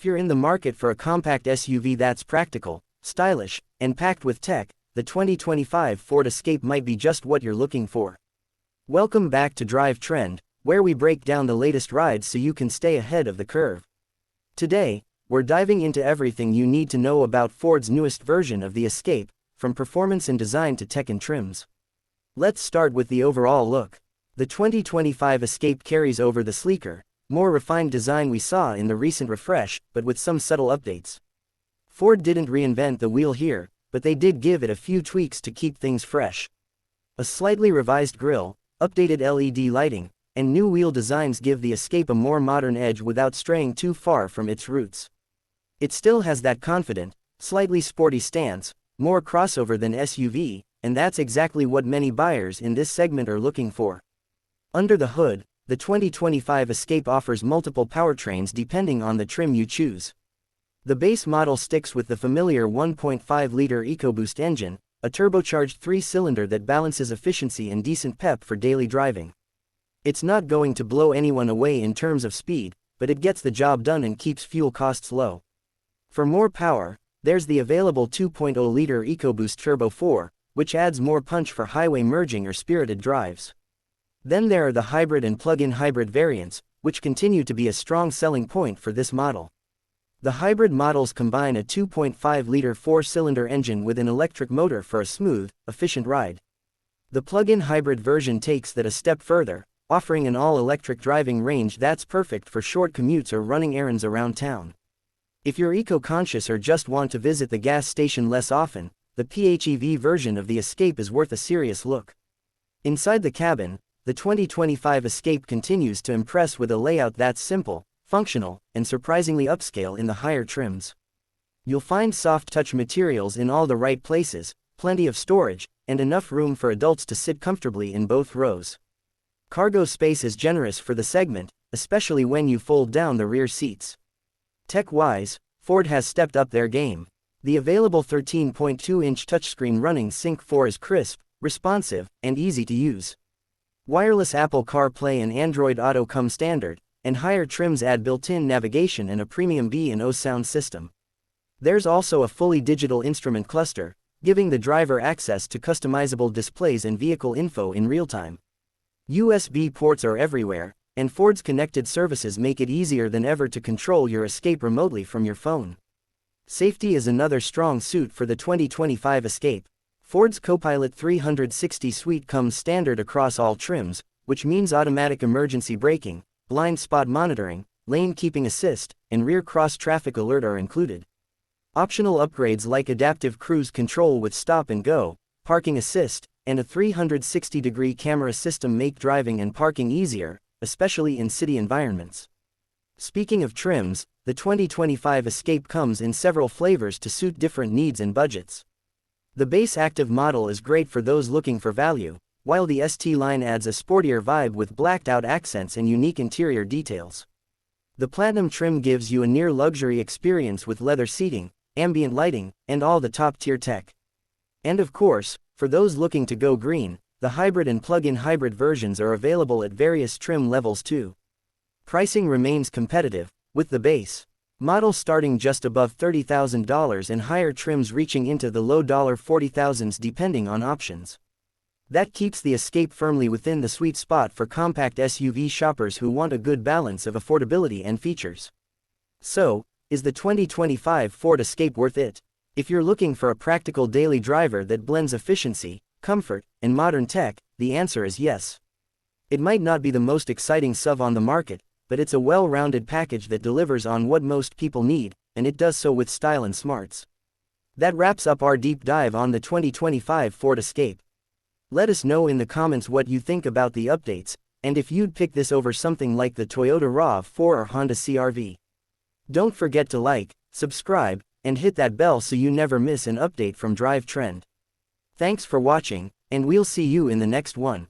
you're in the market for a compact SUV that's practical, stylish, and packed with tech, the 2025 Ford Escape might be just what you're looking for. Welcome back to Drive Trend, where we break down the latest rides so you can stay ahead of the curve. Today, we're diving into everything you need to know about Ford's newest version of the Escape, from performance and design to tech and trims. Let's start with the overall look. The 2025 Escape carries over the sleeker, more refined design we saw in the recent refresh, but with some subtle updates. Ford didn't reinvent the wheel here, but they did give it a few tweaks to keep things fresh. A slightly revised grille, updated LED lighting, and new wheel designs give the Escape a more modern edge without straying too far from its roots. It still has that confident, slightly sporty stance, more crossover than SUV, and that's exactly what many buyers in this segment are looking for. Under the hood, the 2025 Escape offers multiple powertrains depending on the trim you choose. The base model sticks with the familiar 1.5-liter EcoBoost engine, a turbocharged 3-cylinder that balances efficiency and decent pep for daily driving. It's not going to blow anyone away in terms of speed, but it gets the job done and keeps fuel costs low. For more power, there's the available 2.0-liter EcoBoost Turbo 4, which adds more punch for highway merging or spirited drives. Then there are the hybrid and plug-in hybrid variants, which continue to be a strong selling point for this model. The hybrid models combine a 2.5-liter 4-cylinder engine with an electric motor for a smooth, efficient ride. The plug-in hybrid version takes that a step further, offering an all-electric driving range that's perfect for short commutes or running errands around town. If you're eco-conscious or just want to visit the gas station less often, the PHEV version of the Escape is worth a serious look. Inside the cabin, the 2025 Escape continues to impress with a layout that's simple, functional, and surprisingly upscale in the higher trims. You'll find soft-touch materials in all the right places, plenty of storage, and enough room for adults to sit comfortably in both rows. Cargo space is generous for the segment, especially when you fold down the rear seats. Tech-wise, Ford has stepped up their game. The available 13.2-inch touchscreen running Sync 4 is crisp, responsive, and easy to use. Wireless Apple CarPlay and Android Auto come standard, and higher trims add built-in navigation and a premium B&O sound system. There's also a fully digital instrument cluster, giving the driver access to customizable displays and vehicle info in real time. USB ports are everywhere, and Ford's connected services make it easier than ever to control your Escape remotely from your phone. Safety is another strong suit for the 2025 Escape. Ford's Copilot 360 suite comes standard across all trims, which means automatic emergency braking, blind spot monitoring, lane keeping assist, and rear cross-traffic alert are included. Optional upgrades like adaptive cruise control with stop and go, parking assist, and a 360-degree camera system make driving and parking easier, especially in city environments. Speaking of trims, the 2025 Escape comes in several flavors to suit different needs and budgets. The base active model is great for those looking for value, while the ST line adds a sportier vibe with blacked-out accents and unique interior details. The Platinum trim gives you a near-luxury experience with leather seating, ambient lighting, and all the top-tier tech. And of course, for those looking to go green, the hybrid and plug-in hybrid versions are available at various trim levels too. Pricing remains competitive, with the base model starting just above $30,000 and higher trims reaching into the low $40,000s depending on options. That keeps the Escape firmly within the sweet spot for compact SUV shoppers who want a good balance of affordability and features. So, is the 2025 Ford Escape worth it? If you're looking for a practical daily driver that blends efficiency, comfort, and modern tech, the answer is yes. It might not be the most exciting SUV on the market, but it's a well-rounded package that delivers on what most people need, and it does so with style and smarts. That wraps up our deep dive on the 2025 Ford Escape. Let us know in the comments what you think about the updates, and if you'd pick this over something like the Toyota RAV4 or Honda CR-V. Don't forget to like, subscribe, and hit that bell so you never miss an update from Drive Trend. Thanks for watching, and we'll see you in the next one.